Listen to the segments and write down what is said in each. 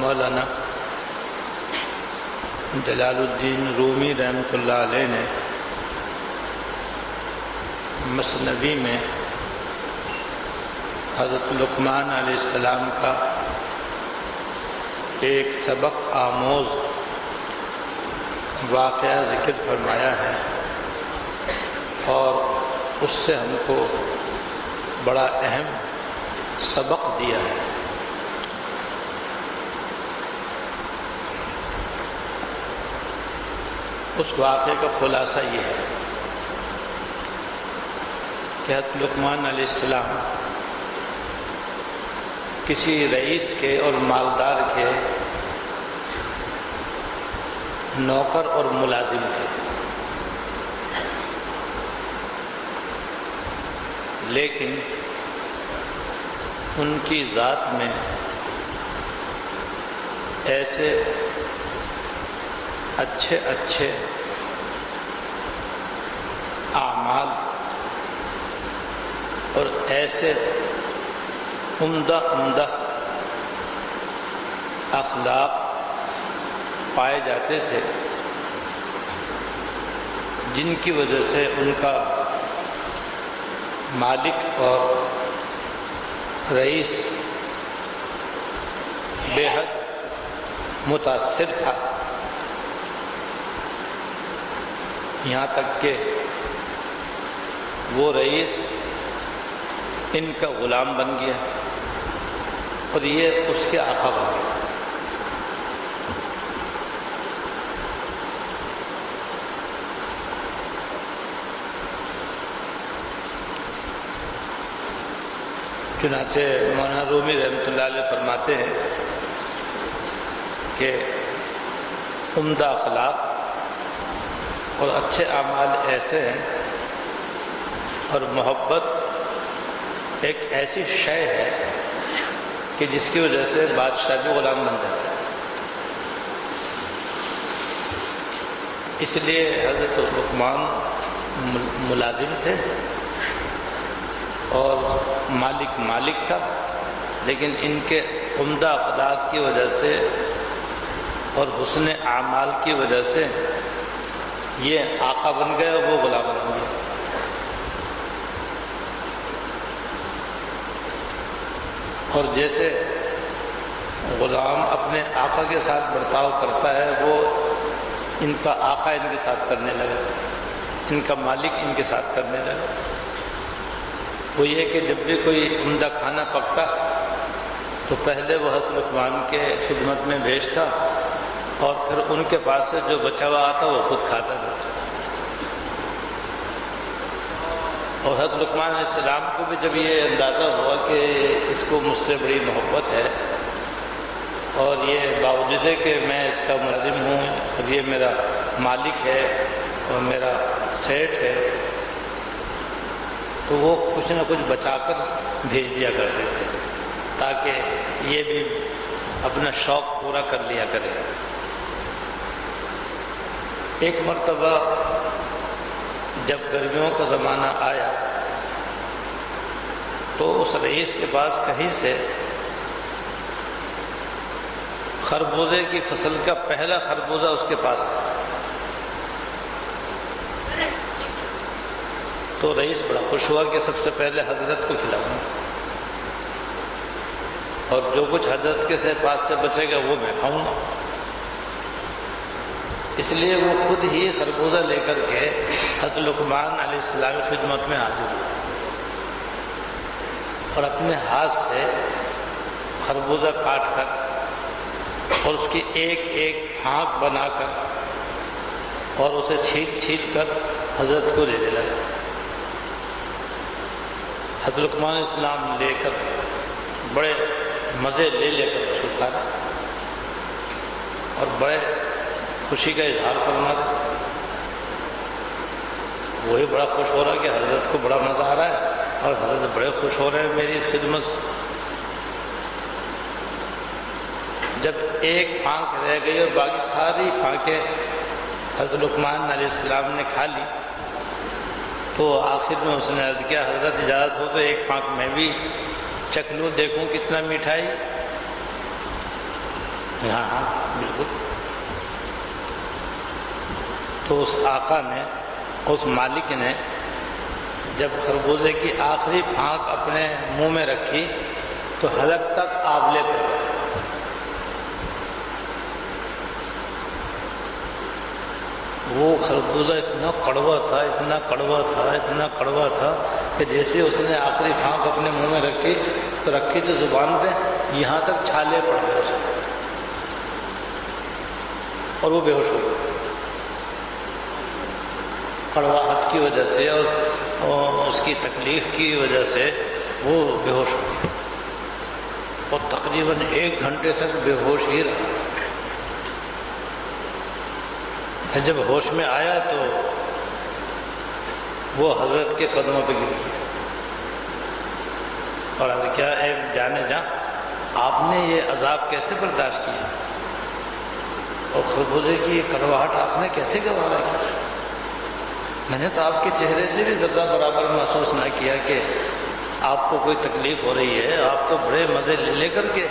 مولانا جلال الدین رومی رحمۃ اللہ علیہ نے مثنوی میں حضرت لقمان علیہ السلام کا ایک سبق آموز واقعہ ذکر فرمایا ہے اور اس سے ہم کو بڑا اہم سبق دیا ہے۔ اس واقعے کا خلاصہ یہ ہے کہ حضرت لقمان علیہ السلام کسی رئیس کے اور مالدار کے نوکر اور ملازم تھے، لیکن ان کی ذات میں ایسے اچھے اچھے اعمال اور ایسے عمدہ اخلاق پائے جاتے تھے جن کی وجہ سے ان کا مالک اور رئیس بے حد متاثر تھا، یہاں تک کہ وہ رئیس ان کا غلام بن گیا اور یہ اس کے آقا بن گیا۔ چنانچہ مولانا رومی رحمۃ اللہ علیہ فرماتے ہیں کہ عمدہ اخلاق اور اچھے اعمال ایسے ہیں اور محبت ایک ایسی شے ہے کہ جس کی وجہ سے بادشاہ بھی غلام بن جاتا ہے۔ اس لیے حضرت لقمان ملازم تھے اور مالک تھا، لیکن ان کے عمدہ اخلاق کی وجہ سے اور حسن اعمال کی وجہ سے یہ آقا بن گئے اور وہ غلام بن گئے۔ اور جیسے غلام اپنے آقا کے ساتھ برتاؤ کرتا ہے وہ ان کا آقا ان کے ساتھ کرنے لگا، ان کا مالک ان کے ساتھ کرنے لگا۔ وہ یہ کہ جب بھی کوئی عمدہ کھانا پکتا تو پہلے وہ حضرت لقمان کے خدمت میں بھیجتا اور پھر ان کے پاس سے جو بچا ہوا آتا وہ خود کھاتا تھا۔ اور حضرت لقمان علیہ السلام کو بھی جب یہ اندازہ ہوا کہ اس کو مجھ سے بڑی محبت ہے اور یہ باوجود ہے کہ میں اس کا ملازم ہوں اور یہ میرا مالک ہے اور میرا سیٹ ہے، تو وہ کچھ نہ کچھ بچا کر بھیج دیا کرتے تھے تاکہ یہ بھی اپنا شوق پورا کر لیا کرے۔ ایک مرتبہ جب گرمیوں کا زمانہ آیا تو اس رئیس کے پاس کہیں سے خربوزے کی فصل کا پہلا خربوزہ اس کے پاس تھا، تو رئیس بڑا خوش ہوا کہ سب سے پہلے حضرت کو کھلاؤں اور جو کچھ حضرت کے پاس سے بچے گا وہ میں کھاؤں گا۔ اس لیے وہ خود ہی خربوزہ لے کر کے حضرت لقمان علیہ السلام کی خدمت میں حاضر ہوا اور اپنے ہاتھ سے خربوزہ کاٹ کر اور اس کی ایک ایک پھانک بنا کر اور اسے چھیل کر حضرت کو دینے لگا۔ حضرت لقمان علیہ السلام لے کر بڑے مزے لے کر اس کو کھانا اور بڑے خوشی کا اظہار فرما رہے۔ وہی بڑا خوش ہو رہا کہ حضرت کو بڑا مزہ آ رہا ہے اور حضرت بڑے خوش ہو رہے ہیں میری اس خدمت سے۔ جب ایک پھانک رہ گئی اور باقی ساری پھانکیں حضرت لقمان علیہ السلام نے کھا لی تو آخر میں اس نے عرض کیا حضرت اجازت ہو تو ایک پھانک میں بھی چکھ لوں، دیکھوں کتنا میٹھائی۔ ہاں بالکل. تو اس آقا نے، اس مالک نے جب خربوزے کی آخری پھانک اپنے منہ میں رکھی تو حلق تک آبلے پڑ گئے. وہ خربوزہ اتنا کڑوا تھا، اتنا کڑوا تھا، اتنا کڑوا تھا کہ جیسے اس نے آخری پھانک اپنے منہ میں رکھی تو زبان پہ یہاں تک چھالے پڑ گئے اس میں، اور وہ بے ہوش ہو گیا کڑواہٹ کی وجہ سے اور اس کی تکلیف کی وجہ سے. وہ بے ہوش ہو گیا اور تقریباً 1 گھنٹے تک بے ہوش ہی رہا. جب ہوش میں آیا تو وہ حضرت کے قدموں پہ گر گیا اور عرض کیا، اے جانے جاں، آپ نے یہ عذاب کیسے برداشت کیا اور خربوزے کی یہ کڑواہٹ آپ نے کیسے گوارا کیا؟ میں نے تو آپ کے چہرے سے بھی ذرہ برابر محسوس نہ کیا کہ آپ کو کوئی تکلیف ہو رہی ہے. آپ تو بڑے مزے لے کر کے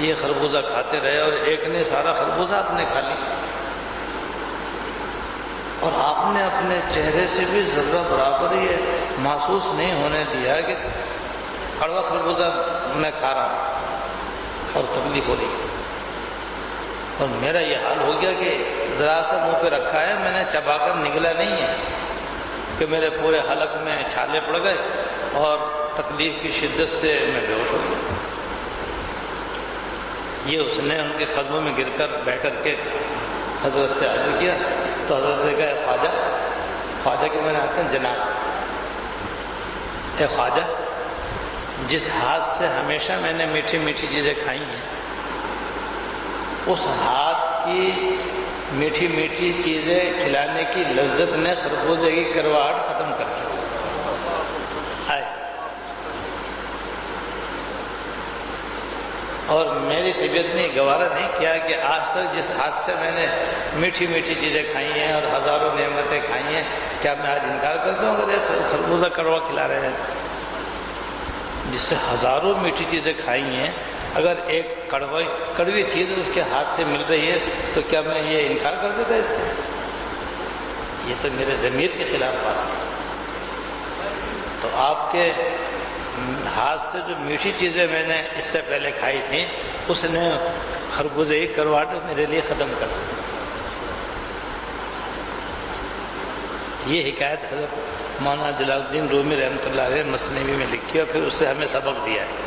یہ خربوزہ کھاتے رہے اور ایک نے سارا خربوزہ آپ نے کھا لیا، اور آپ نے اپنے چہرے سے بھی ذرہ برابر یہ محسوس نہیں ہونے دیا کہ کڑوا خربوزہ میں کھا رہا ہوں اور تکلیف ہو رہی ہے. اور میرا یہ حال ہو گیا کہ ذرا سا منہ پہ رکھا ہے، میں نے چبا کر نگلا نہیں ہے کہ میرے پورے حلق میں چھالے پڑ گئے اور تکلیف کی شدت سے میں بے ہوش ہو گیا. یہ اس نے ان کے قدموں میں گر کر بیٹھ کر کے حضرت سے عرض کیا تو حضرت نے کہا، خواجہ، خواجہ کے میں نے آتے ہیں جناب، اے خواجہ، جس ہاتھ سے ہمیشہ میں نے میٹھی میٹھی چیزیں کھائی ہیں، اس ہاتھ کی میٹھی میٹھی چیزیں کھلانے کی لذت نے خربوزے کی کرواہٹ ختم کر دی. اور میری طبیعت نے گوارا نہیں کیا کہ آج تک جس ہاتھ سے میں نے میٹھی میٹھی چیزیں کھائی ہیں اور ہزاروں نعمتیں کھائی ہیں، کیا میں آج انکار کرتا ہوں اگر خربوزہ کڑوا کھلا رہے ہیں؟ جس سے ہزاروں میٹھی چیزیں کھائی ہیں، اگر ایک کڑوی چیز اس کے ہاتھ سے مل رہی ہے تو کیا میں یہ انکار کر دیتا اس سے؟ یہ تو میرے ضمیر کے خلاف بات ہے. تو آپ کے ہاتھ سے جو میٹھی چیزیں میں نے اس سے پہلے کھائی تھیں، اس نے خربوزے کی کرواہٹ میرے لیے ختم کر دی. یہ حکایت حضرت مولانا جلال الدین رومی رحمۃ اللہ علیہ مثنوی میں لکھی اور پھر اس سے ہمیں سبق دیا ہے.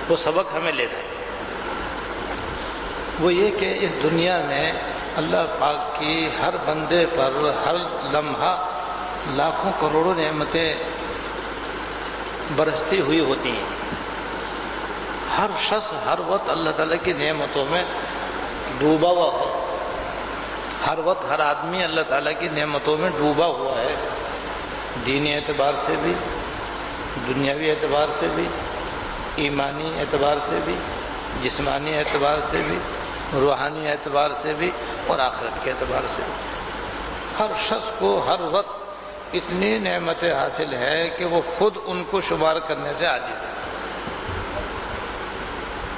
وہ سبق ہمیں لینا ہے، وہ یہ کہ اس دنیا میں اللہ پاک کی ہر بندے پر ہر لمحہ لاکھوں کروڑوں نعمتیں برستی ہوئی ہوتی ہیں. ہر شخص ہر وقت اللہ تعالیٰ کی نعمتوں میں ڈوبا ہوا ہے. ہر وقت ہر آدمی اللہ تعالیٰ کی نعمتوں میں ڈوبا ہوا ہے، دینی اعتبار سے بھی، دنیاوی اعتبار سے بھی، ایمانی اعتبار سے بھی، جسمانی اعتبار سے بھی، روحانی اعتبار سے بھی اور آخرت کے اعتبار سے بھی. ہر شخص کو ہر وقت اتنی نعمتیں حاصل ہے کہ وہ خود ان کو شمار کرنے سے عاجز ہے.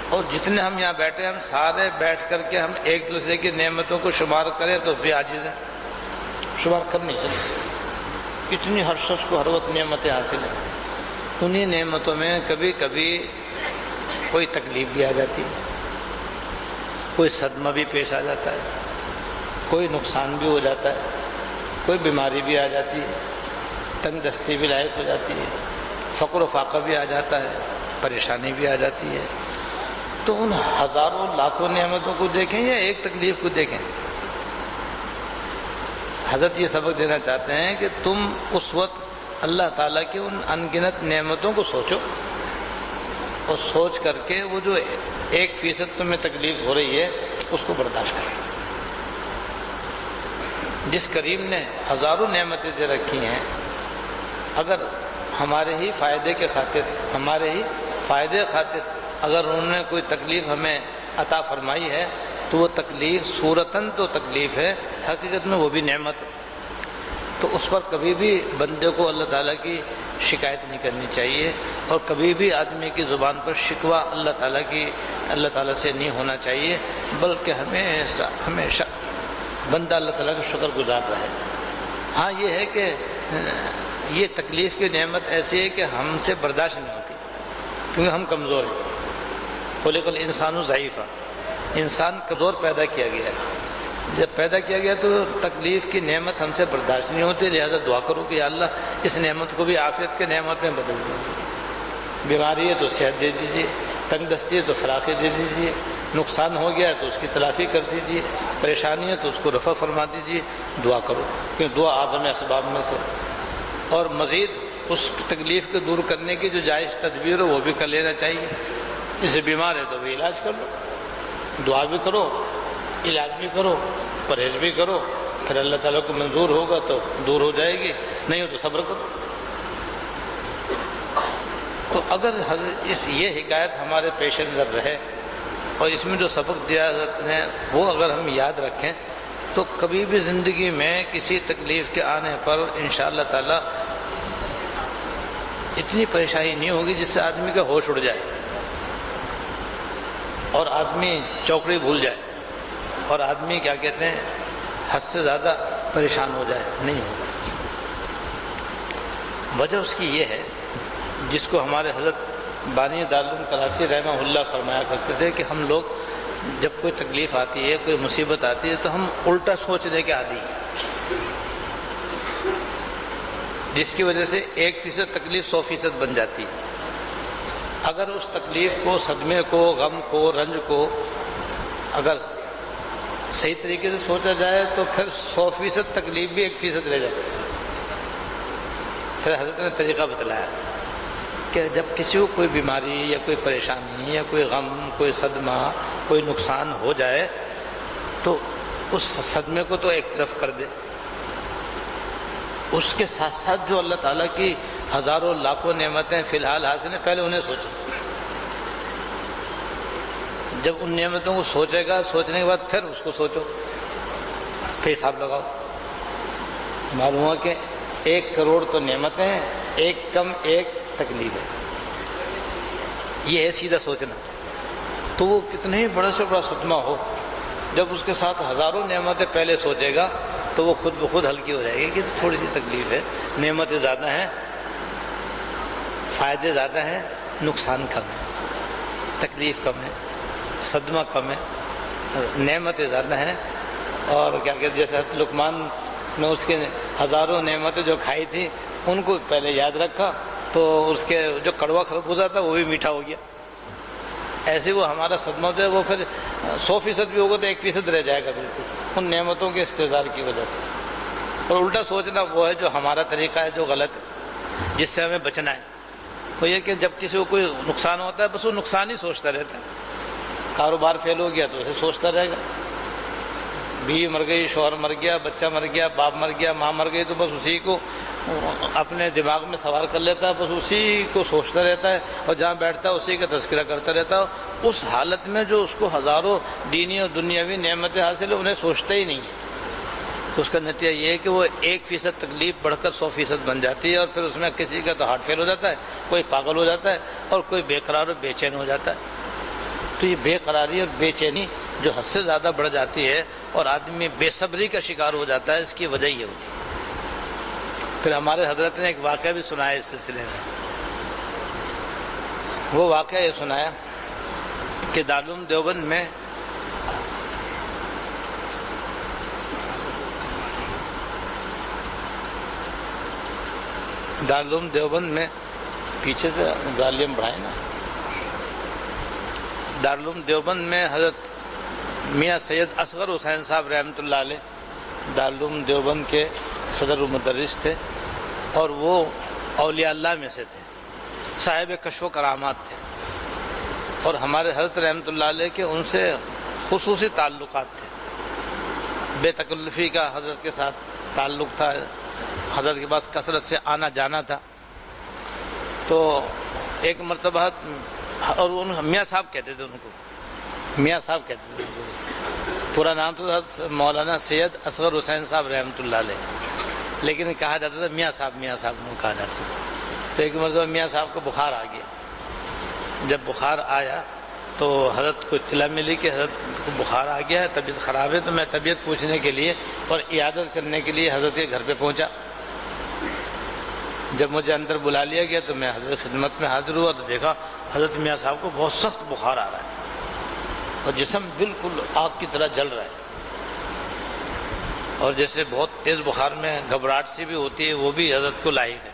اور جتنے ہم یہاں بیٹھے ہم سارے بیٹھ کر کے ہم ایک دوسرے کی نعمتوں کو شمار کریں تو بھی عاجز ہیں، شمار کرنی چاہیے. اتنی ہر شخص کو ہر وقت نعمتیں حاصل ہیں. انہیں نعمتوں میں کبھی کبھی کوئی تکلیف بھی آ جاتی ہے، کوئی صدمہ بھی پیش آ جاتا ہے، کوئی نقصان بھی ہو جاتا ہے، کوئی بیماری بھی آ جاتی ہے، تنگ دستی بھی لاحق ہو جاتی ہے، فقر و فاقہ بھی آ جاتا ہے، پریشانی بھی آ جاتی ہے. تو ان ہزاروں لاکھوں نعمتوں کو دیکھیں یا ایک تکلیف کو دیکھیں. حضرت یہ سبق دینا چاہتے ہیں کہ تم اس وقت اللہ تعالیٰ کی ان انگنت نعمتوں کو سوچو اور سوچ کر کے وہ جو 1% تمہیں تکلیف ہو رہی ہے اس کو برداشت کرو. جس کریم نے ہزاروں نعمتیں دے رکھی ہیں، اگر ہمارے ہی فائدے کے خاطر، ہمارے ہی فائدے خاطر اگر انہوں نے کوئی تکلیف ہمیں عطا فرمائی ہے تو وہ تکلیف صورتاً تو تکلیف ہے، حقیقت میں وہ بھی نعمت ہے. تو اس پر کبھی بھی بندے کو اللہ تعالیٰ کی شکایت نہیں کرنی چاہیے، اور کبھی بھی آدمی کی زبان پر شکوہ اللہ تعالیٰ سے نہیں ہونا چاہیے، بلکہ ہمیشہ بندہ اللہ تعالیٰ کا شکر گزار رہے۔ ہاں یہ ہے کہ یہ تکلیف کی نعمت ایسی ہے کہ ہم سے برداشت نہیں ہوتی، کیونکہ ہم کمزور ہیں۔ خلق الانسان ضعیفا، انسان کمزور پیدا کیا گیا ہے۔ جب پیدا کیا گیا تو تکلیف کی نعمت ہم سے برداشت نہیں ہوتی، لہذا دعا کرو کہ یا اللہ اس نعمت کو بھی عافیت کے نعمت میں بدل دیجیے۔ بیماری ہے تو صحت دے دیجیے، تنگ دستی ہے تو فراخی دے دیجیے، نقصان ہو گیا ہے تو اس کی تلافی کر دیجیے، پریشانی ہے تو اس کو رفع فرما دیجیے۔ دعا کرو، کیونکہ دعا اعظم اسباب میں سے، اور مزید اس تکلیف کو دور کرنے کی جو جائز تدبیر ہو وہ بھی کر لینا چاہیے۔ جسے بیمار ہے تو وہ علاج کر لو، دعا بھی کرو، علاج بھی کرو، پرہیز بھی کرو، پھر اللہ تعالیٰ کو منظور ہوگا تو دور ہو جائے گی، نہیں ہو تو صبر کرو۔ تو اگر یہ حکایت ہمارے پیش نظر رہے اور اس میں جو سبق دیا ہے وہ اگر ہم یاد رکھیں تو کبھی بھی زندگی میں کسی تکلیف کے آنے پر انشاءاللہ تعالیٰ اتنی پریشانی نہیں ہوگی جس سے آدمی کا ہوش اڑ جائے اور آدمی چوکڑی بھول جائے اور آدمی کیا کہتے ہیں حد سے زیادہ پریشان ہو جائے، نہیں ہوگا۔ وجہ اس کی یہ ہے جس کو ہمارے حضرت بانی دارالعلوم کراچی رحمہ اللہ فرمایا کرتے تھے کہ ہم لوگ جب کوئی تکلیف آتی ہے، کوئی مصیبت آتی ہے تو ہم الٹا سوچنے کے عادی ہیں، جس کی وجہ سے 1% تکلیف 100% بن جاتی ہے۔ اگر اس تکلیف کو، صدمے کو، غم کو، رنج کو اگر صحیح طریقے سے سوچا جائے تو پھر 100% تکلیف بھی 1% رہ جاتی ہے۔ پھر حضرت نے طریقہ بتلایا کہ جب کسی کو کوئی بیماری یا کوئی پریشانی یا کوئی غم، کوئی صدمہ، کوئی نقصان ہو جائے تو اس صدمے کو تو ایک طرف کر دے، اس کے ساتھ ساتھ جو اللہ تعالیٰ کی ہزاروں لاکھوں نعمتیں فی الحال حاصل ہیں پہلے انہیں سوچے۔ جب ان نعمتوں کو سوچے گا، سوچنے کے بعد پھر اس کو سوچو، پھر حساب لگاؤ، معلوم ہوا کہ 1 کروڑ تو نعمتیں ہیں، 1 کم 1 تکلیف ہے۔ یہ ہے سیدھا سوچنا۔ تو وہ کتنے ہی بڑے سے بڑا صدمہ ہو، جب اس کے ساتھ ہزاروں نعمتیں پہلے سوچے گا تو وہ خود بخود ہلکی ہو جائے گی کہ تھوڑی سی تکلیف ہے، نعمتیں زیادہ ہیں، فائدے زیادہ ہیں، نقصان کم ہے، تکلیف کم ہے، صدمہ کم ہے، نعمتیں زیادہ ہیں۔ اور کیا کہتے جیسے لقمان نے اس کے ہزاروں نعمتیں جو کھائی تھی ان کو پہلے یاد رکھا تو اس کے جو کڑوا خربوزہ تھا وہ بھی میٹھا ہو گیا۔ ایسے وہ ہمارا صدمہ جو ہے وہ پھر 100% بھی ہوگا تو 1% رہ جائے گا بالکل، ان نعمتوں کے استحضار کی وجہ سے۔ اور الٹا سوچنا وہ ہے جو ہمارا طریقہ ہے، جو غلط ہے، جس سے ہمیں بچنا ہے۔ وہ یہ کہ جب کسی کو کوئی نقصان ہوتا ہے بس وہ نقصان ہی سوچتا رہتا ہے، کاروبار فیل ہو گیا تو اسے سوچتا رہے گا، بیوی مر گئی، شوہر مر گیا، بچہ مر گیا، باپ مر گیا، ماں مر گئی، تو بس اسی کو اپنے دماغ میں سوار کر لیتا ہے، بس اسی کو سوچتا رہتا ہے اور جہاں بیٹھتا ہے اسی کا تذکرہ کرتا رہتا ہے۔ اس حالت میں جو اس کو ہزاروں دینی اور دنیاوی نعمتیں حاصل ہیں انہیں سوچتا ہی نہیں ہے، تو اس کا نتیجہ یہ ہے کہ وہ 1% تکلیف بڑھ کر 100% بن جاتی ہے، اور پھر اس میں کسی کا تو ہارٹ فیل ہو جاتا ہے، کوئی پاگل ہو جاتا ہے، اور کوئی بے قرار اور بے چین ہو جاتا ہے۔ تو یہ بے قراری اور بے چینی جو حد سے زیادہ بڑھ جاتی ہے اور آدمی بے صبری کا شکار ہو جاتا ہے، اس کی وجہ یہ ہوتی ہے۔ پھر ہمارے حضرت نے ایک واقعہ بھی سنایا اس سلسلے میں۔ وہ واقعہ یہ سنایا کہ دارالعلوم دیوبند میں پیچھے سے والیوم بڑھائیں نا، دارالعلوم دیوبند میں حضرت میاں سید اصغر حسین صاحب رحمۃ اللہ علیہ دارالعلوم دیوبند کے صدر و مدرس تھے، اور وہ اولیاء اللہ میں سے تھے، صاحب کشف و کرامات تھے، اور ہمارے حضرت رحمۃ اللہ علیہ کے ان سے خصوصی تعلقات تھے، بے تکلفی کا حضرت کے ساتھ تعلق تھا، حضرت کے پاس کثرت سے آنا جانا تھا۔ تو ایک مرتبہ، اور میاں صاحب کہتے تھے ان کو، میاں صاحب کہتے تھے، پورا نام تو مولانا سید اصغر حسین صاحب رحمۃ اللہ علیہ، لیکن کہا جاتا تھا میاں صاحب، میاں صاحب کہا جاتا تھا۔ تو ایک مرتبہ میاں صاحب کو بخار آ گیا. جب بخار آیا تو حضرت کو اطلاع ملی کہ حضرت کو بخار آ گیا ہے, طبیعت خراب ہے. تو میں طبیعت پوچھنے کے لیے اور عیادت کرنے کے لیے حضرت کے گھر پہ پہنچا. جب مجھے اندر بلا لیا گیا تو میں حضرت خدمت میں حاضر ہوا تو دیکھا حضرت میاں صاحب کو بہت سخت بخار آ رہا ہے اور جسم بالکل آگ کی طرح جل رہا ہے, اور جیسے بہت تیز بخار میں گھبراہٹ سی بھی ہوتی ہے وہ بھی حضرت کو لاحق ہے.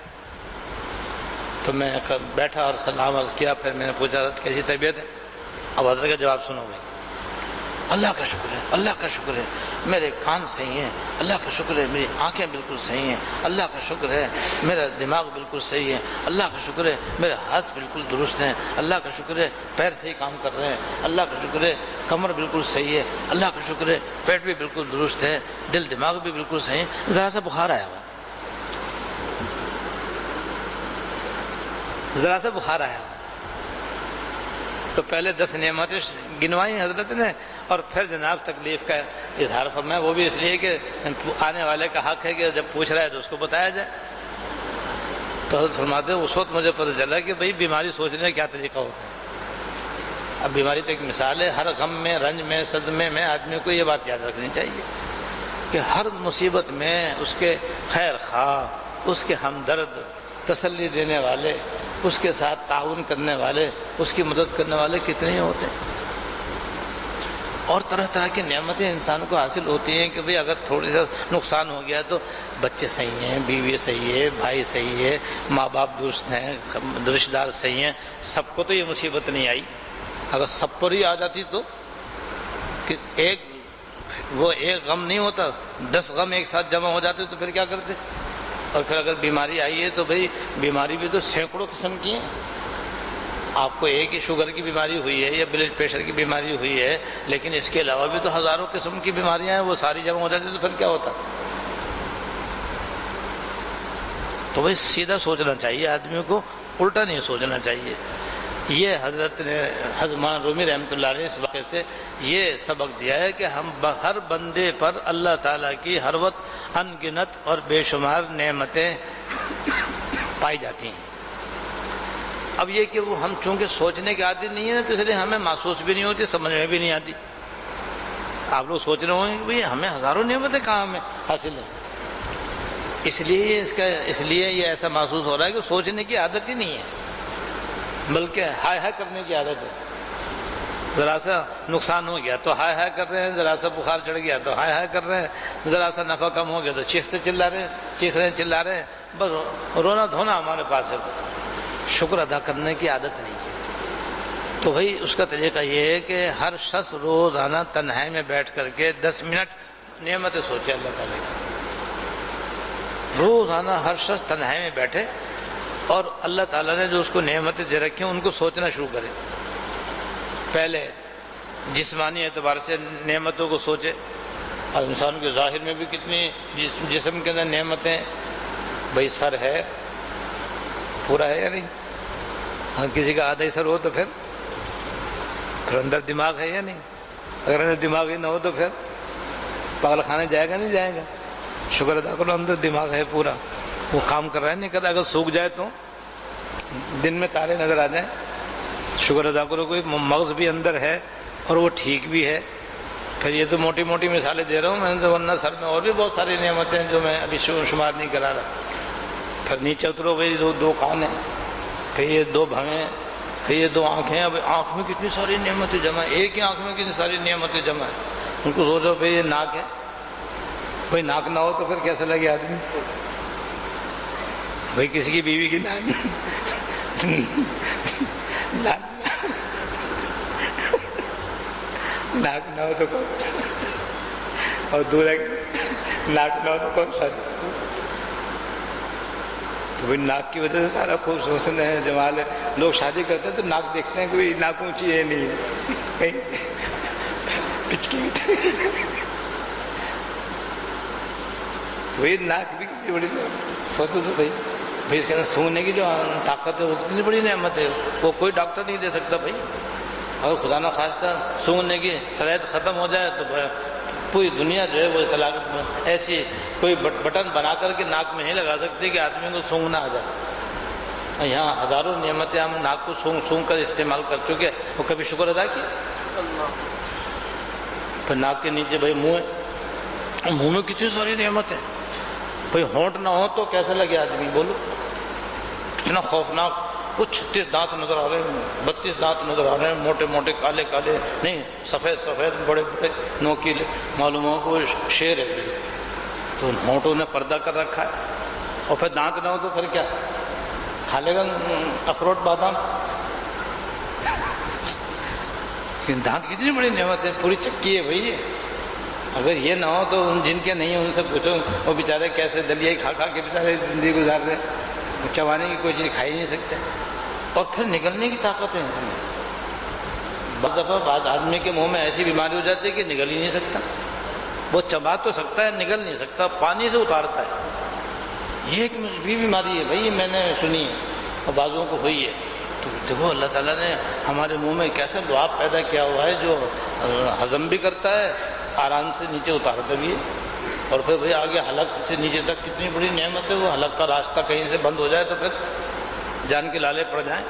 تو میں بیٹھا اور سلام عرض کیا. پھر میں نے پوچھا حضرت کیسی طبیعت ہے؟ اب حضرت کا جواب سنو بھائی. اللہ کا شکر ہے, اللہ کا شکر ہے, میرے کان صحیح ہیں, اللہ کا شکر ہے, میری آنکھیں بالکل صحیح ہیں, اللہ کا شکر ہے, میرا دماغ بالکل صحیح ہے, اللہ کا شکر ہے, میرے ہاتھ بالکل درست ہیں, اللہ کا شکر ہے, پیر صحیح کام کر رہے ہیں, اللہ کا شکر ہے, کمر بالکل صحیح ہے, اللہ کا شکر ہے, پیٹ بھی بالکل درست ہے, دل دماغ بھی بالکل صحیح ہے, ذرا سا بخار آیا ہوا, ذرا سا بخار آیا ہوا. تو پہلے 10 نعمتیں گنوائی حضرت نے اور پھر جناب تکلیف کا اظہار فرمایا. وہ بھی اس لیے کہ آنے والے کا حق ہے کہ جب پوچھ رہا ہے تو اس کو بتایا جائے. تو حضرت فرماتے ہیں اس وقت مجھے پتہ چلا کہ بھئی بیماری سوچنے کا کیا طریقہ ہوتا ہے. اب بیماری تو ایک مثال ہے. ہر غم میں, رنج میں, صدمے میں آدمی کو یہ بات یاد رکھنی چاہیے کہ ہر مصیبت میں اس کے خیر خواہ, اس کے ہمدرد, تسلی دینے والے, اس کے ساتھ تعاون کرنے والے, اس کی مدد کرنے والے کتنے ہی ہوتے ہیں. اور طرح طرح کی نعمتیں انسان کو حاصل ہوتی ہیں کہ بھئی اگر تھوڑی سا نقصان ہو گیا تو بچے صحیح ہیں, بیوی صحیح ہے, بھائی صحیح ہے, ماں باپ درست ہیں, رشتہ دار صحیح ہیں. سب کو تو یہ مصیبت نہیں آئی. اگر سب پر ہی آ جاتی تو کہ ایک غم نہیں ہوتا, 10 غم ایک ساتھ جمع ہو جاتے تو پھر کیا کرتے. اور پھر اگر بیماری آئی ہے تو بھئی بیماری بھی تو سینکڑوں قسم کی ہیں. آپ کو ایک ہی شوگر کی بیماری ہوئی ہے یا بلڈ پریشر کی بیماری ہوئی ہے, لیکن اس کے علاوہ بھی تو ہزاروں قسم کی بیماریاں ہیں, وہ ساری جمع ہو جاتی تو پھر کیا ہوتا. تو بھئی سیدھا سوچنا چاہیے آدمی کو, الٹا نہیں سوچنا چاہیے. یہ حضرت نے حضرت رومی رحمۃ اللہ علیہ اس واقعے سے یہ سبق دیا ہے کہ ہم ہر بندے پر اللہ تعالیٰ کی ہر وقت ان گنت اور بے شمار نعمتیں پائی جاتی ہیں. اب یہ کہ وہ ہم چونکہ سوچنے کے عادی نہیں ہیں تو اس لیے ہمیں محسوس بھی نہیں ہوتی, سمجھ میں بھی نہیں آتی. آپ لوگ سوچ رہے ہوں گے کہ بھئی ہمیں ہزاروں نعمتیں کہاں ہمیں حاصل ہیں. اس لیے یہ ایسا محسوس ہو رہا ہے کہ سوچنے کی عادت ہی نہیں ہے, بلکہ ہائے ہائے کرنے کی عادت ہے. ذرا سا نقصان ہو گیا تو ہائے ہائے کر رہے ہیں, ذرا سا بخار چڑھ گیا تو ہائے ہائے کر رہے ہیں, ذرا سا نفع کم ہو گیا تو چیخ رہے ہیں. بس رونا دھونا ہمارے پاس ہے, بس شکر ادا کرنے کی عادت نہیں ہے. تو بھائی اس کا طریقہ یہ ہے کہ ہر شخص روزانہ تنہائی میں بیٹھ کر کے 10 منٹ نعمتیں سوچے اللہ تعالیٰ کی. روزانہ ہر شخص تنہائی میں بیٹھے اور اللہ تعالیٰ نے جو اس کو نعمتیں دے رکھی ہیں ان کو سوچنا شروع کرے. پہلے جسمانی اعتبار سے نعمتوں کو سوچے. اور انسان کے ظاہر میں بھی کتنی جسم کے اندر نعمتیں. بھائی سر ہے, پورا ہے یا نہیں؟ ہاں کسی کا آدھا ہی سر ہو تو پھر اندر دماغ ہے یا نہیں؟ اگر اندر دماغ ہی نہ ہو تو پھر پاگل خانے جائے گا نہیں جائے گا؟ شکر ادا کرو اندر دماغ ہے پورا, وہ کام کر رہا ہے نہیں کر رہا. اگر سوکھ جائے تو دن میں تارے نظر آ جائیں, شکر ادا کرو کوئی مغز بھی اندر ہے اور وہ ٹھیک بھی ہے. پھر یہ تو موٹی موٹی مثالیں دے رہا ہوں میں, ورنہ سر میں اور بھی بہت ساری نعمتیں ہیں جو میں ابھی شمار نہیں کرا رہا. پھر نیچے اترو بھائی 2 کان ہیں, پھر یہ 2 بھویں, پھر یہ 2 آنکھیں. اب آنکھ میں کتنی ساری نعمتیں جمع ہیں, ایک ہی آنکھ میں کتنی ساری نعمتیں جمع ہیں. ان کو سوچو بھائی یہ ناک ہے, بھائی ناک نہ ہو تو پھر کیسا لگے آدمی. بھائی کسی کی بیوی کی ناک نہ ہو تو کون, اور دورہ ناک نہ ہو تو کون شادی. تو بھائی ناک کی وجہ سے سارا خوبصورت ہے, جمال ہے. لوگ شادی کرتے ہیں تو ناک دیکھتے ہیں کہ بھائی ناک اونچی ہے نہیں ہے, کہیں پچکی. وہی ناک بھی کتنی بڑی سوچو تو صحیح بھائی, اس کے اندر سونگنے کی جو طاقت ہے وہ کتنی بڑی نعمت ہے, وہ کوئی ڈاکٹر نہیں دے سکتا بھائی. اور خدا نہ خواستہ سونگنے کی صلاحیت ختم ہو جائے تو پوری دنیا جو ہے وہ طلاقت میں ایسی کوئی بٹن بنا کر کے ناک میں نہیں لگا سکتی کہ آدمی کو سونگنا آ جائے. یہاں ہزاروں نعمتیں ہم ناک کو سونگ سونگ کر استعمال کر چکے، وہ کبھی شکر ادا کیا؟ پھر ناک کے نیچے بھائی منہ ہے، منہ میں کتنی ساری نعمتیں، بھائی ہونٹ نہ ہو تو کیسا لگے آدمی؟ بولو کتنا خوفناک، وہ 36 دانت نظر آ رہے ہیں، 32 دانت نظر آ رہے ہیں، موٹے موٹے کالے کالے نہیں، سفید سفید بڑے بڑے نوکیلے، معلوم ہو کہ وہ شیر ہے۔ تو ہونٹوں نے پردہ کر رکھا ہے، اور پھر دانت نہ ہو تو پھر کیا کھا لے گا؟ اخروٹ بادام۔ دانت کتنی بڑی نعمت ہے، پوری چکی ہے بھائی۔ اگر یہ نہ ہو تو جن کے نہیں ہیں ان سے پوچھو، وہ بیچارے کیسے دلیائی کھا کھا کے بیچارے زندگی گزار رہے ہیں، چبانے کی کوئی چیز کھا ہی نہیں سکتے، اور پھر نگلنے کی طاقت ہے ان میں۔ بعض دفعہ بعض آدمی کے منہ میں ایسی بیماری ہو جاتی ہے کہ نگل ہی نہیں سکتا، وہ چبا تو سکتا ہے نگل نہیں سکتا، پانی سے اتارتا ہے۔ یہ ایک بھی بیماری ہے بھائی، میں نے سنی ہے اور بعضوں کو ہوئی ہے۔ تو دیکھو اللہ تعالیٰ نے ہمارے منہ میں کیسا لعاب پیدا کیا ہوا ہے جو ہضم بھی کرتا ہے، آرام سے نیچے اتارتا بھی ہے، اور پھر بھائی آگے حلق سے نیچے تک کتنی بڑی نعمت ہے۔ وہ حلق کا راستہ کہیں سے بند ہو جائے تو پھر جان کے لالے پڑ جائیں،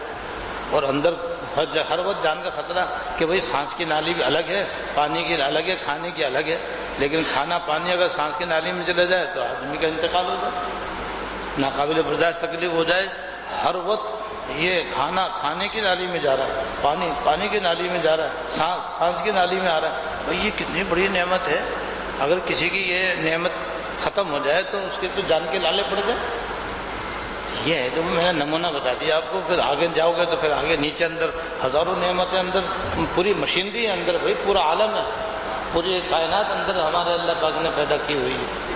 اور اندر ہر وقت جان کا خطرہ کہ بھائی سانس کی نالی بھی الگ ہے، پانی کی الگ ہے، کھانے کی الگ ہے، لیکن کھانا پانی اگر سانس کی نالی میں چلے جائے تو آدمی کا انتقال ہو جائے، ناقابل برداشت تکلیف ہو جائے۔ ہر وقت یہ کھانا کھانے کی نالی میں جا رہا ہے، پانی کی نالی میں جا رہا ہے، سانس کی نالی میں آ رہا ہے۔ بھائی یہ کتنی بڑی نعمت ہے، اگر کسی کی یہ نعمت ختم ہو جائے تو اس کے تو جان کے لالے پڑ جائے۔ یہ ہے تو میں نے نمونہ بتا دیا آپ کو، پھر آگے جاؤ گے تو پھر آگے نیچے اندر ہزاروں نعمتیں، اندر پوری مشینری ہے، اندر بھائی پورا عالم ہے، پوری کائنات اندر ہمارے اللہ پاک نے پیدا کی ہوئی ہے۔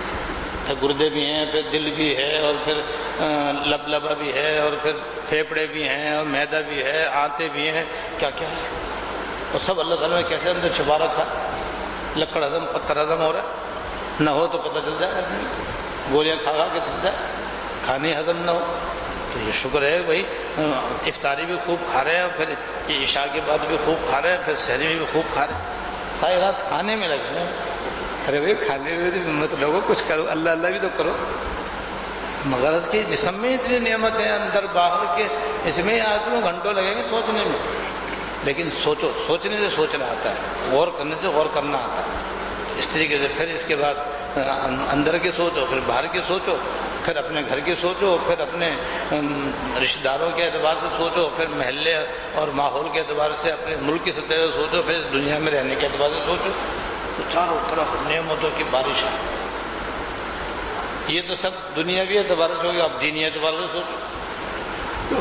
پھر گردے بھی ہیں، پھر دل بھی ہے، اور پھر لبلبا بھی ہے، اور پھر پھیپڑے بھی ہیں، اور معدہ بھی ہے، آنتے بھی ہیں، کیا کیا ہے، اور سب اللہ تعالیٰ نے کیسے اندر چھپا رکھا۔ لکڑ ہضم پتھر ہضم ہو رہا ہے، نہ ہو تو پتہ چل جائے آدمی، گولیاں کھا کھا کے چل جائے، کھانے ہضم نہ ہو تو یہ شکر ہے بھائی۔ افطاری بھی خوب کھا رہے ہیں، پھر عشاء کے بعد بھی خوب کھا رہے ہیں، پھر سحری میں بھی خوب کھا رہے ہیں، ساری رات کھانے میں لگے ہیں۔ ارے بھائی کھانے میں مت لوگو، کچھ کرو، اللہ اللہ بھی تو کرو۔ مگر اس کے جسم میں اتنی نعمتیں اندر باہر کے، اس میں آپ کو گھنٹوں لگیں گے سوچنے میں، لیکن سوچو، سوچنے سے سوچنا آتا ہے، غور کرنے سے غور کرنا آتا ہے۔ اس طریقے سے پھر اس کے بعد اندر کے سوچو، پھر باہر کے سوچو، پھر اپنے گھر کے سوچو، پھر اپنے رشتہ داروں کے اعتبار سے سوچو، پھر محلے اور ماحول کے اعتبار سے اپنے ملک کی سطح سے سوچو، پھر دنیا میں رہنے کے اعتبار سے سوچو، تو چاروں طرف نعمتوں کی بارش ہے۔ یہ تو سب دنیاوی اعتبار سے ہوگی، اب دینی اعتبار سے سوچو،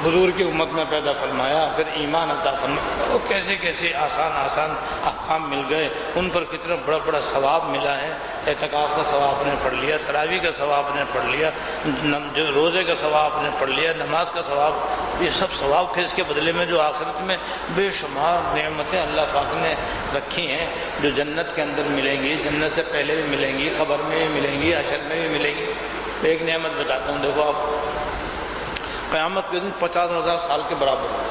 حضور کی امت میں پیدا فرمایا، پھر ایمان عطا فرمایا، وہ کیسے کیسے آسان آسان احکام مل گئے، ان پر کتنا بڑا بڑا ثواب ملا ہے۔ اعتکاف کا ثواب نے پڑھ لیا، تراویح کا ثواب نے پڑھ لیا، جو روزے کا ثواب نے پڑھ لیا، نماز کا ثواب، یہ سب ثواب پھر اس کے بدلے میں جو آخرت میں بے شمار نعمتیں اللہ پاک نے رکھی ہیں، جو جنت کے اندر ملیں گی، جنت سے پہلے بھی ملیں گی، قبر میں بھی ملیں گی، حشر میں بھی ملیں گی۔ ایک نعمت بتاتا ہوں، دیکھو آپ، قیامت کے دن 50,000 سال کے برابر ہو،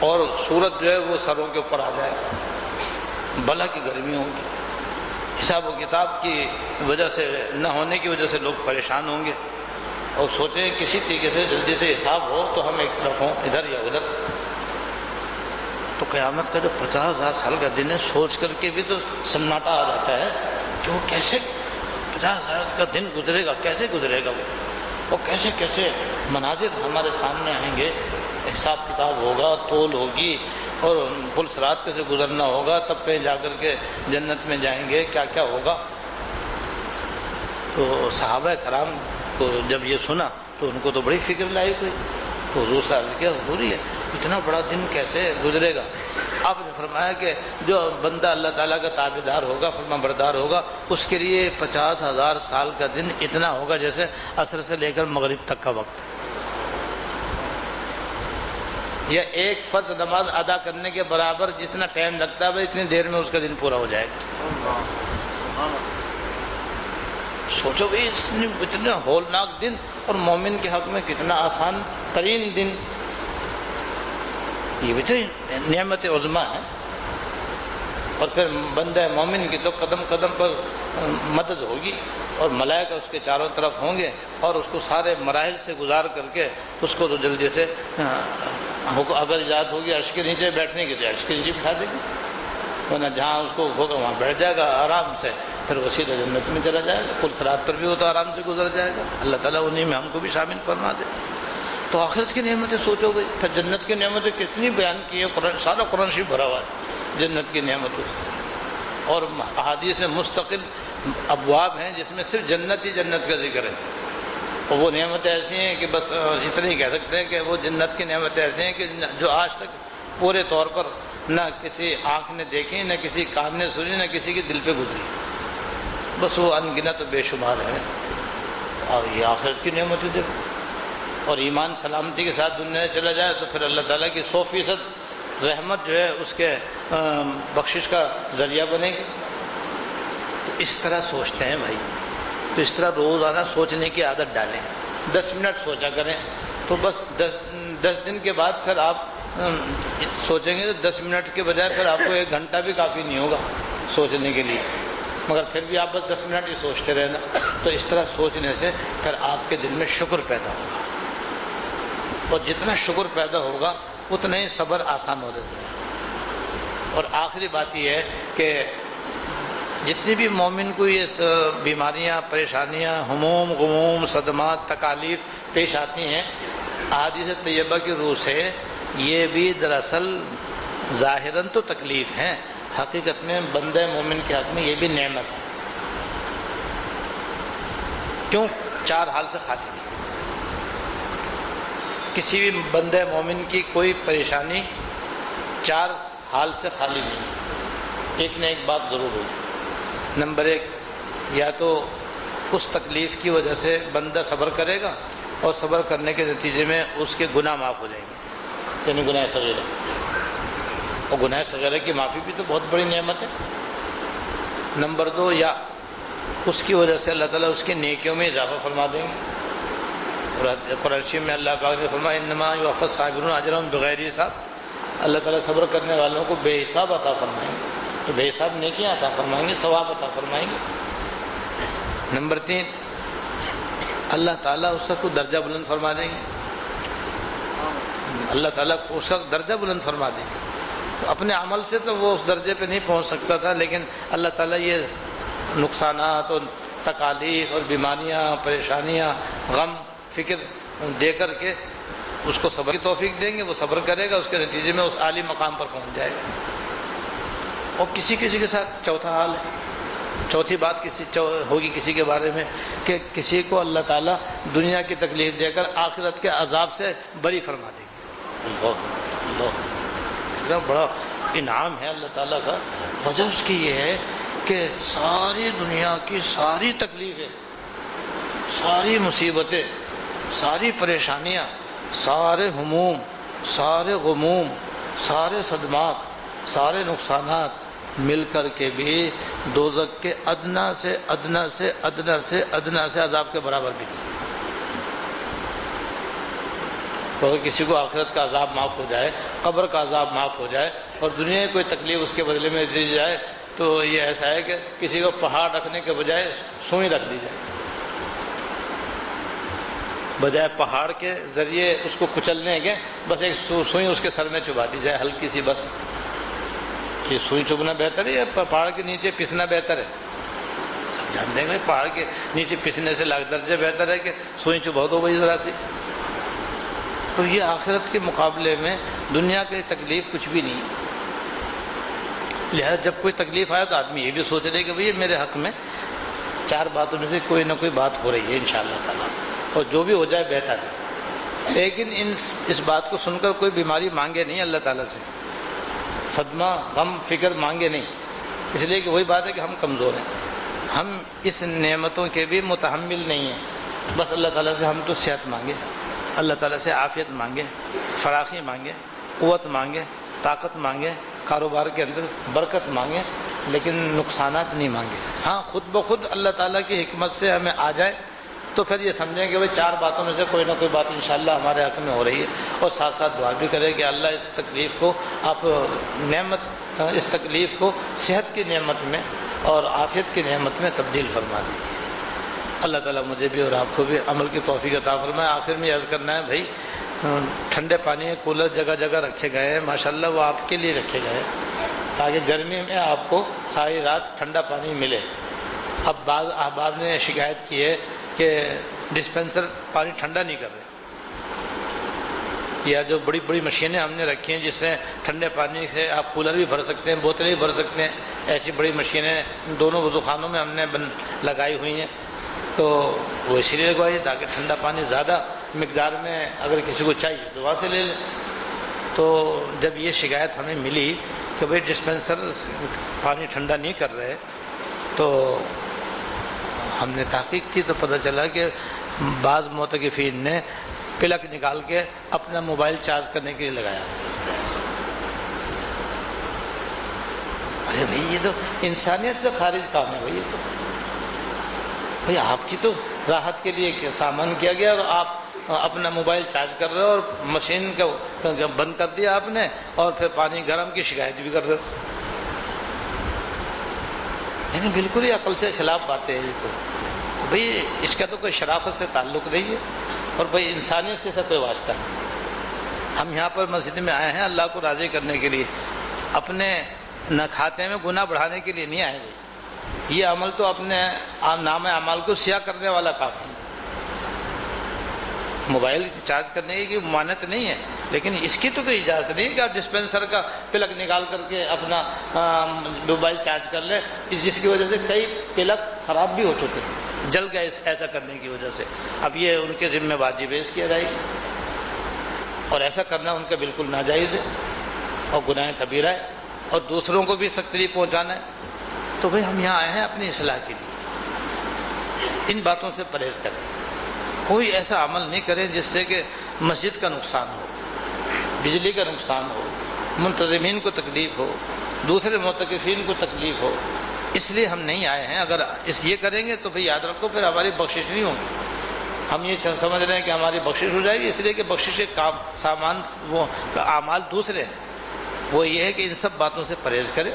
اور سورج جو ہے وہ سروں کے اوپر آ جائے، بلا کی گرمی ہوگی، حساب و کتاب کی وجہ سے نہ ہونے کی وجہ سے لوگ پریشان ہوں گے، اور سوچیں کسی طریقے سے جلدی سے حساب ہو تو ہم ایک طرف ہوں، ادھر یا ادھر۔ تو قیامت کا جو 50,000 سال کا دن ہے، سوچ کر کے بھی تو سناٹا آ جاتا ہے کہ وہ کیسے 50,000 کا دن گزرے گا، کیسے گزرے گا، وہ کیسے کیسے مناظر ہمارے سامنے آئیں گے، حساب کتاب ہوگا، تول ہوگی، اور پل صراط پہ سے گزرنا ہوگا، تب کہیں جا کر کے جنت میں جائیں گے، کیا کیا ہوگا۔ تو صحابہ کرام کو جب یہ سنا تو ان کو تو بڑی فکر لائی کوئی، تو حضور سے عرض کیا، حضور یہ اتنا بڑا دن کیسے گزرے گا؟ آپ نے فرمایا کہ جو بندہ اللہ تعالیٰ کا تابعدار ہوگا، فرما بردار ہوگا، اس کے لیے 50,000 سال کا دن اتنا ہوگا جیسے عصر سے لے کر مغرب تک کا وقت، یا ایک فرض نماز ادا کرنے کے برابر جتنا ٹائم لگتا ہے اتنی دیر میں اس کا دن پورا ہو جائے گا۔ سوچو بھائی اتنے ہولناک دن، اور مومن کے حق میں کتنا آسان ترین دن، یہ بھی تو نعمت عظمیٰ ہے۔ اور پھر بندہ مومن کی تو قدم قدم پر مدد ہوگی، اور ملائکہ اس کے چاروں طرف ہوں گے اور اس کو سارے مراحل سے گزار کر کے اس کو تو جلدی سے اگر اجازت ہوگی عرش کے نیچے بیٹھنے کی تو عرش کے نیچے بٹھا دے گی، ورنہ جہاں اس کو ہوگا وہاں بیٹھ جائے گا آرام سے، پھر وہ سیدھا جنت میں چلا جائے گا، کل صراط پر بھی وہ تو آرام سے گزر جائے گا۔ اللہ تعالیٰ انہیں میں ہم کو بھی شامل فرما دے۔ تو آخرت کی نعمتیں سوچو بھائی، پھر جنت کی نعمتیں کتنی بیان کی ہے، قرآن سارا قرآن شریف بھرا ہوا ہے جنت کی نعمتوں سے، اور احادیث میں مستقل ابواب ہیں جس میں صرف جنت ہی جنت کا ذکر ہے، اور وہ نعمتیں ایسی ہیں کہ بس اتنا ہی کہہ سکتے ہیں کہ وہ جنت کی نعمتیں ایسی ہیں کہ جو آج تک پورے طور پر نہ کسی آنکھ نے دیکھی، نہ کسی کان نے سنی، نہ کسی کے دل پہ گزری، بس وہ ان گنت و بے شمار ہے۔ اور یہ آخرت کی نعمتیں دیکھو، اور ایمان سلامتی کے ساتھ دنیا میں چلا جائے تو پھر اللہ تعالیٰ کی 100% رحمت جو ہے اس کے بخشش کا ذریعہ بنے گی۔ تو اس طرح سوچتے ہیں بھائی، تو اس طرح روزانہ سوچنے کی عادت ڈالیں، 10 منٹ سوچا کریں، تو بس 10 دن کے بعد پھر آپ سوچیں گے تو 10 منٹ کے بجائے پھر آپ کو 1 گھنٹہ بھی کافی نہیں ہوگا سوچنے کے لیے، مگر پھر بھی آپ بس 10 منٹ ہی سوچتے رہنا۔ تو اس طرح سوچنے سے پھر آپ کے دل میں شکر پیدا ہوگا، اور جتنا شکر پیدا ہوگا اتنا ہی صبر آسان ہو جاتا ہے۔ اور آخری بات یہ ہے کہ جتنی بھی مومن کو یہ بیماریاں، پریشانیاں، ہموم، غموم، صدمات، تکالیف پیش آتی ہیں، احادیث طیبہ کی روح سے یہ بھی دراصل ظاہراً تو تکلیف ہیں، حقیقت میں بندہ مومن کے حق میں یہ بھی نعمت ہے۔ کیوں؟ 4 حال سے خالی نہیں، کسی بھی بندہ مومن کی کوئی پریشانی 4 حال سے خالی نہیں۔ ایک نہ ایک بات ضرور ہوگی۔ نمبر 1، یا تو اس تکلیف کی وجہ سے بندہ صبر کرے گا، اور صبر کرنے کے نتیجے میں اس کے گناہ معاف ہو جائیں گے، یعنی گناہ صغیرہ، اور گناہ صغیرہ کی معافی بھی تو بہت بڑی نعمت ہے۔ نمبر 2، یا اس کی وجہ سے اللہ تعالیٰ اس کی نیکیوں میں اضافہ فرما دیں گے۔ قرآن شریف میں اللہ پاک نے فرمایا انما یوفی الصابرون اجرهم بغیر حساب، اللہ تعالیٰ صبر کرنے والوں کو بے حساب عطا فرمائیں گے، تو بے حساب نیکیاں عطا فرمائیں گے، ثواب عطا فرمائیں گے۔ نمبر 3، اللہ تعالیٰ اس کو درجہ بلند فرما دیں گے، اللہ تعالیٰ اس کا درجہ بلند فرما دیں گے۔ اپنے عمل سے تو وہ اس درجے پہ نہیں پہنچ سکتا تھا، لیکن اللہ تعالیٰ یہ نقصانات اور تکالیف اور بیماریاں، پریشانیاں، غم، فکر دے کر کے اس کو صبر کی توفیق دیں گے، وہ صبر کرے گا، اس کے نتیجے میں اس عالی مقام پر پہنچ جائے گا۔ اور کسی کے ساتھ چوتھا حال ہے، چوتھی بات ہوگی کسی کے بارے میں کہ کسی کو اللہ تعالیٰ دنیا کی تکلیف دے کر آخرت کے عذاب سے بری فرما دے گی۔ اتنا بڑا انعام ہے اللہ تعالیٰ کا۔ وجہ اس کی یہ ہے کہ ساری دنیا کی ساری تکلیفیں، ساری مصیبتیں، ساری پریشانیاں، سارے ہموم، سارے غموم، سارے صدمات، سارے نقصانات مل کر کے بھی دوزخ کے ادنا سے ادنا سے ادنا سے ادنا سے عذاب کے برابر بھی نہیں۔ اگر کسی کو آخرت کا عذاب معاف ہو جائے، قبر کا عذاب معاف ہو جائے، اور دنیا کی کوئی تکلیف اس کے بدلے میں دی جائے، تو یہ ایسا ہے کہ کسی کو پہاڑ رکھنے کے بجائے سوئی رکھ دی جائے، بجائے پہاڑ کے ذریعے اس کو کچلنے کے بس ایک سوئی اس کے سر میں چبا دی جائے، ہلکی سی۔ بس یہ سوئی چبنا بہتر ہے یا پہاڑ کے نیچے پسنا بہتر ہے؟ سب جانتے ہیں کہ پہاڑ کے نیچے پسنے سے لاکھ درجے بہتر ہے کہ سوئی چبا دو بھائی ذرا سی۔ تو یہ آخرت کے مقابلے میں دنیا کی تکلیف کچھ بھی نہیں۔ لہذا جب کوئی تکلیف آئے تو آدمی یہ بھی سوچ رہے کہ بھئی میرے حق میں 4 باتوں میں سے کوئی نہ کوئی بات ہو رہی ہے انشاءاللہ تعالیٰ، اور جو بھی ہو جائے بہتر ہے۔ لیکن اس بات کو سن کر کوئی بیماری مانگے نہیں اللہ تعالیٰ سے، صدمہ، غم، فکر مانگے نہیں، اس لیے کہ وہی بات ہے کہ ہم کمزور ہیں، ہم اس نعمتوں کے بھی متحمل نہیں ہیں۔ بس اللہ تعالیٰ سے ہم تو صحت مانگے، اللہ تعالیٰ سے عافیت مانگے، فراخی مانگے، قوت مانگے، طاقت مانگے، کاروبار کے اندر برکت مانگے، لیکن نقصانات نہیں مانگے۔ ہاں خود بخود اللہ تعالیٰ کی حکمت سے ہمیں آ جائے تو پھر یہ سمجھیں کہ بھائی 4 باتوں میں سے کوئی نہ کوئی بات انشاءاللہ ہمارے حق میں ہو رہی ہے، اور ساتھ ساتھ دعا بھی کرے کہ اللہ اس تکلیف کو آپ نعمت اس تکلیف کو صحت کی نعمت میں اور عافیت کی نعمت میں تبدیل فرما دی۔ اللہ تعالیٰ مجھے بھی اور آپ کو بھی عمل کی توفیق عطا فرمائے۔ آخر میں عرض کرنا ہے بھائی، ٹھنڈے پانی کے کولر جگہ جگہ رکھے گئے ہیں، ماشاءاللہ وہ آپ کے لیے رکھے گئے ہیں تاکہ گرمی میں آپ کو ساری رات ٹھنڈا پانی ملے۔ اب بعض احباب نے شکایت کی ہے کہ ڈسپینسر پانی ٹھنڈا نہیں کر رہے، یا جو بڑی بڑی مشینیں ہم نے رکھی ہیں جس سے ٹھنڈے پانی سے آپ کولر بھی بھر سکتے ہیں، بوتلیں بھی بھر سکتے ہیں، ایسی بڑی مشینیں دونوں وضو خانوں میں ہم نے لگائی ہوئی ہیں، تو وہ اسی لیے لگوائی تاکہ ٹھنڈا پانی زیادہ مقدار میں اگر کسی کو چاہیے تو وہاں سے لے لیں۔ تو جب یہ شکایت ہمیں ملی کہ بھئی ڈسپینسر پانی ٹھنڈا نہیں کر رہے، تو ہم نے تحقیق کی تو پتہ چلا کہ بعض معتکفین نے پلک نکال کے اپنا موبائل چارج کرنے کے لیے لگایا۔ ارے بھائی یہ تو انسانیت سے خارج کام ہے بھائی، یہ تو بھائی آپ کی تو راحت کے لیے سامان کیا گیا اور آپ اپنا موبائل چارج کر رہے ہو اور مشین کا بند کر دیا آپ نے، اور پھر پانی گرم کی شکایت بھی کر رہے ہو۔ یعنی بالکل ہی عقل سے خلاف باتیں ہیں یہ تو بھئی اس کا تو کوئی شرافت سے تعلق نہیں ہے، اور بھئی انسانیت سے کوئی واسطہ نہیں۔ ہم یہاں پر مسجد میں آئے ہیں اللہ کو راضی کرنے کے لیے، اپنے نہ کھاتے میں گناہ بڑھانے کے لیے نہیں آئے بھائی۔ یہ عمل تو اپنے نام اعمال کو سیاہ کرنے والا کام ہے۔ موبائل چارج کرنے کی ممانعت نہیں ہے، لیکن اس کی تو کوئی اجازت نہیں کہ آپ ڈسپینسر کا پلک نکال کر کے اپنا موبائل چارج کر لیں، جس کی وجہ سے کئی پلک خراب بھی ہو چکے ہیں، جل گئے ایسا کرنے کی وجہ سے۔ اب یہ ان کے ذمہ واجب ہے اس کی ادائیگی، اور ایسا کرنا ان کا بالکل ناجائز ہے اور گناہ کبیرہ ہے، اور دوسروں کو بھی اس تکلیف پہنچانا ہے۔ تو بھئی ہم یہاں آئے ہیں اپنی اصلاح کے لیے، ان باتوں سے پرہیز کریں، کوئی ایسا عمل نہیں کریں جس سے کہ مسجد کا نقصان ہو، بجلی کا نقصان ہو، منتظمین کو تکلیف ہو، دوسرے معتکفین کو تکلیف ہو۔ اس لیے ہم نہیں آئے ہیں۔ اگر یہ کریں گے تو بھئی یاد رکھو پھر ہماری بخشش نہیں ہوگی۔ ہم یہ سمجھ رہے ہیں کہ ہماری بخشش ہو جائے گی، اس لیے کہ بخشش کے کام سامان وہ اعمال دوسرے ہیں۔ وہ یہ ہے کہ ان سب باتوں سے پرہیز کریں۔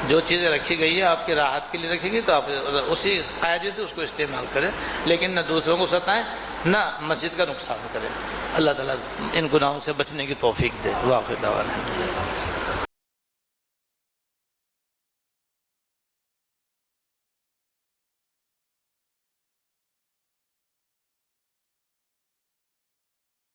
جو چیزیں رکھی گئی ہے آپ کی راحت کے لیے رکھی گئی تو آپ اسی قاعدے سے اس کو استعمال کریں، لیکن نہ دوسروں کو ستائیں نہ مسجد کا نقصان کریں۔ اللہ تعالیٰ ان گناہوں سے بچنے کی توفیق دے۔ واقع دعوانا